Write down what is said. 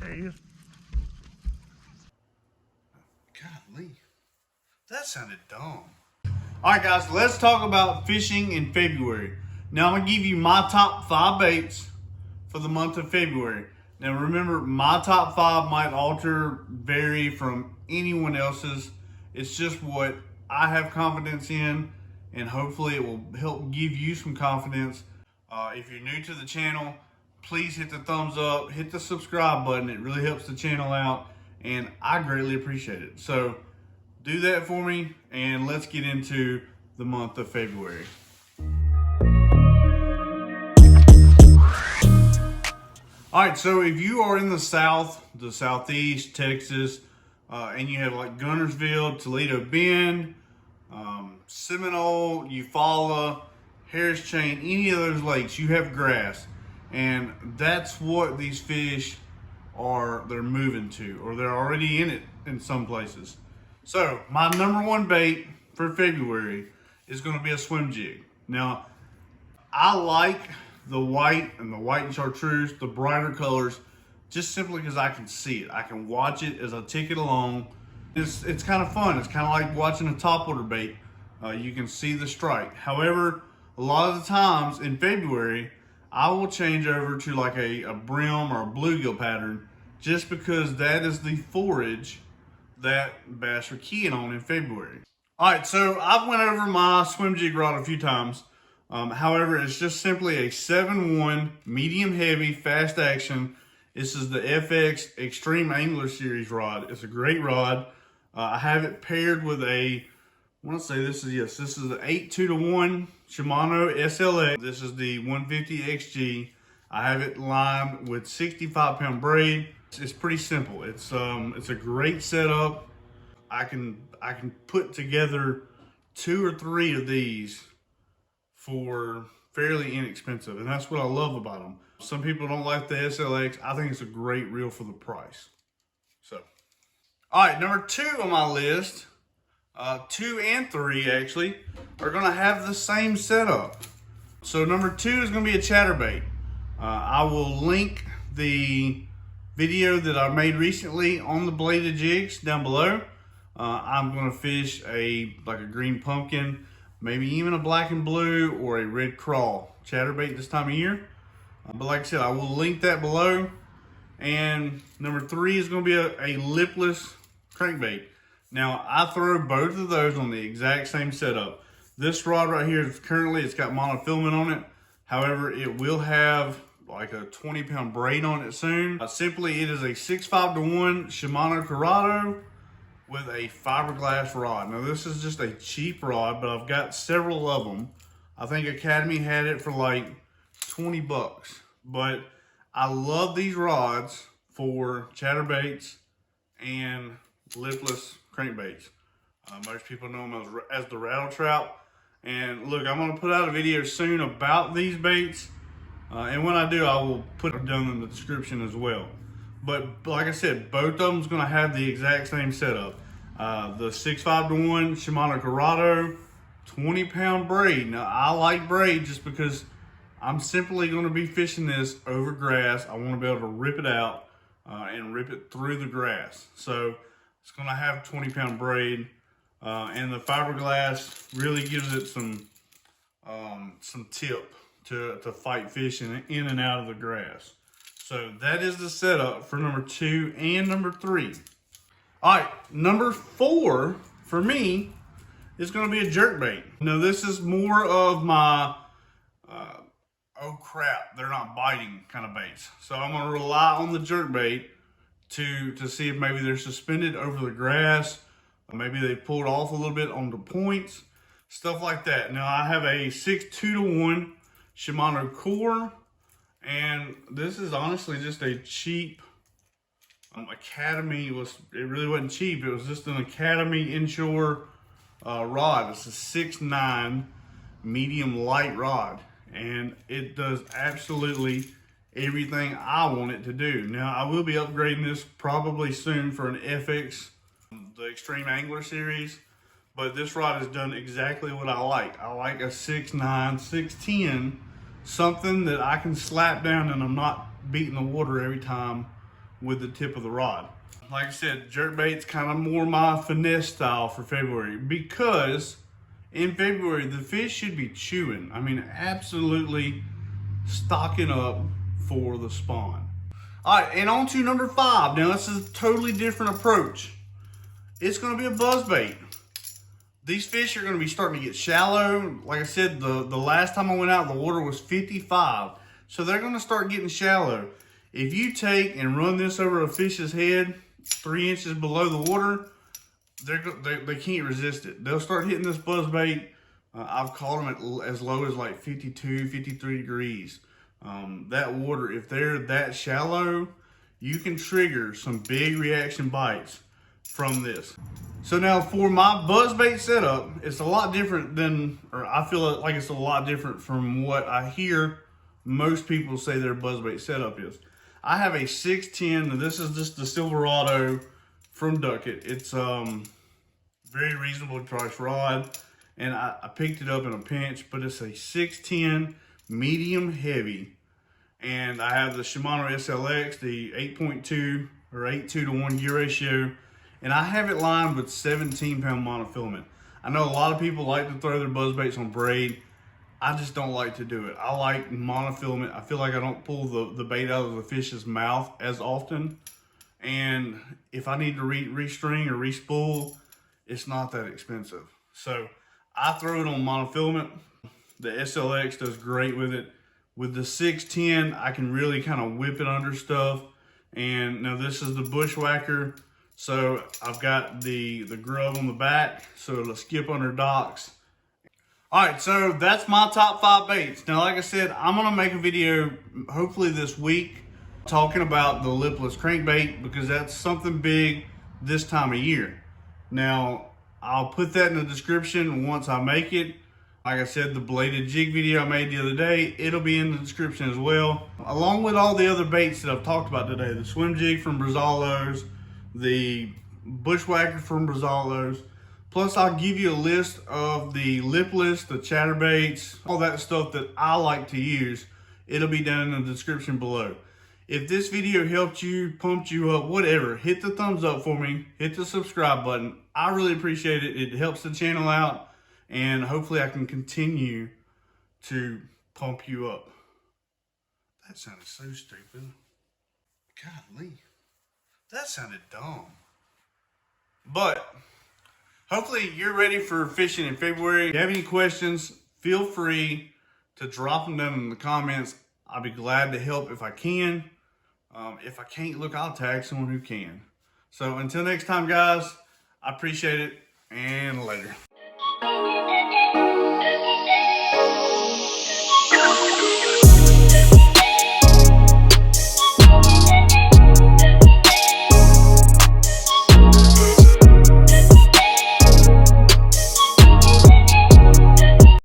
There he is. Golly, that sounded dumb. All right, guys, let's talk about fishing in February. Now, I'm going to give you my top 5 baits for the month of February. Now, remember, my top 5 might vary from anyone else's. It's just what I have confidence in, and hopefully it will help give you some confidence. If you're new to the channel, please hit the thumbs up, hit the subscribe button. It really helps the channel out, and I greatly appreciate it. So do that for me, and let's get into the month of February. All right, so if you are in the South, the Southeast, Texas, and you have like Gunnersville, Toledo Bend, Seminole, Eufaula, Harris Chain, any of those lakes, you have grass. And that's what these fish they're moving to, or they're already in it in some places. So my number 1 bait for February is going to be a swim jig. Now, I like the white and the white and chartreuse, the brighter colors, just simply because I can see it. I can watch it as I take it along. It's kind of fun. It's kind of like watching a topwater bait. You can see the strike. However, a lot of the times in February, I will change over to like a brim or a bluegill pattern, just because that is the forage that bass are keying on in February. All right, so I've went over my swim jig rod a few times. However, it's just simply a 7-1 medium heavy fast action. This is the FX Extreme Angler Series rod. It's a great rod. I have it paired with I want to say this is an 8-2-1 Shimano SLX. This is the 150 XG. I have it lined with 65-pound braid. It's pretty simple. It's a great setup. I can put together 2 or 3 of these for fairly inexpensive, and that's what I love about them. Some people don't like the SLX. I think it's a great reel for the price. So, all right, number 2 on my list, 2 and 3 actually, are gonna have the same setup. So number 2 is gonna be a chatterbait. I will link the video that I made recently on the bladed jigs down below. I'm gonna fish like a green pumpkin, maybe even a black and blue or a red craw chatterbait this time of year. But like I said, I will link that below. And number 3 is going to be a lipless crankbait. Now, I throw both of those on the exact same setup. This rod right here is it's got monofilament on it. However, it will have like a 20-pound braid on it soon. Simply, it is a 6.5-1 Shimano Corrado with a fiberglass rod. Now, this is just a cheap rod, but I've got several of them. I think Academy had it for like 20 bucks. But I love these rods for chatterbaits and lipless crankbaits. Most people know them as the rattle trout. And look, I'm going to put out a video soon about these baits. And when I do, I will put it down in the description as well. But like I said, both of them is going to have the exact same setup. The 6.5-1 Shimano Corrado, 20-pound braid. Now, I like braid just because I'm simply going to be fishing this over grass. I want to be able to rip it out and rip it through the grass. So it's going to have 20-pound braid. And the fiberglass really gives it some tip to fight fish in and out of the grass. So that is the setup for number 2 and number 3. All right, number 4 for me is going to be a jerkbait. Now this is more of my oh crap, they're not biting kind of baits. So I'm going to rely on the jerkbait to see if maybe they're suspended over the grass. Maybe they pulled off a little bit on the points, stuff like that. Now I have a 6.2-1 Shimano core, and this is honestly just a cheap Academy. It really wasn't cheap. It was just an Academy inshore rod. It's a 6.9 medium light rod, and it does absolutely everything I want it to do. Now I will be upgrading this probably soon for an FX, the Extreme Angler Series, but this rod has done exactly what I like. I like a 6.9, 6.10, something that I can slap down and I'm not beating the water every time with the tip of the rod. Like I said, jerkbait's kind of more my finesse style for February, because in February the fish should be chewing. I mean, absolutely stocking up for the spawn. All right, and on to number 5. Now this is a totally different approach. It's going to be a buzzbait. These fish are going to be starting to get shallow. Like I said, the last time I went out, the water was 55. So they're going to start getting shallow. If you take and run this over a fish's head 3 inches below the water, they can't resist it. They'll start hitting this buzzbait. I've caught them at as low as like 52, 53 degrees. That water, if they're that shallow, you can trigger some big reaction bites from this. So now for my buzzbait setup, it's a lot different than, or I feel like it's a lot different from what I hear most people say their buzzbait setup is. I have a 610, and this is just the Silverado from Duckett. It's very reasonable price rod, and I picked it up in a pinch, but it's a 610 medium heavy, and I have the Shimano SLX, the 8.2 or 8.2 to 1 gear ratio, and I have it lined with 17-pound monofilament. I know a lot of people like to throw their buzzbaits on braid. I just don't like to do it. I like monofilament. I feel like I don't pull the bait out of the fish's mouth as often. And if I need to restring or respool, it's not that expensive. So I throw it on monofilament. The SLX does great with it. With the 610, I can really kind of whip it under stuff. And now this is the Bushwhacker. So I've got the grub on the back, so it'll skip under docks. All right, so that's my top 5 baits. Now, like I said, I'm gonna make a video hopefully this week talking about the lipless crankbait, because that's something big this time of year. Now, I'll put that in the description once I make it. Like I said, the bladed jig video I made the other day, it'll be in the description as well, along with all the other baits that I've talked about today. The swim jig from Brazalo's, the Bushwhacker from Brazalo's. Plus, I'll give you a list of the Lipless, the Chatterbaits, all that stuff that I like to use. It'll be down in the description below. If this video helped you, pumped you up, whatever, hit the thumbs up for me. Hit the subscribe button. I really appreciate it. It helps the channel out, and hopefully I can continue to pump you up. That sounded so stupid. Golly. That sounded dumb. But hopefully you're ready for fishing in February. If you have any questions, feel free to drop them down in the comments. I'll be glad to help if I can. If I can't, look, I'll tag someone who can. So until next time, guys, I appreciate it, and later.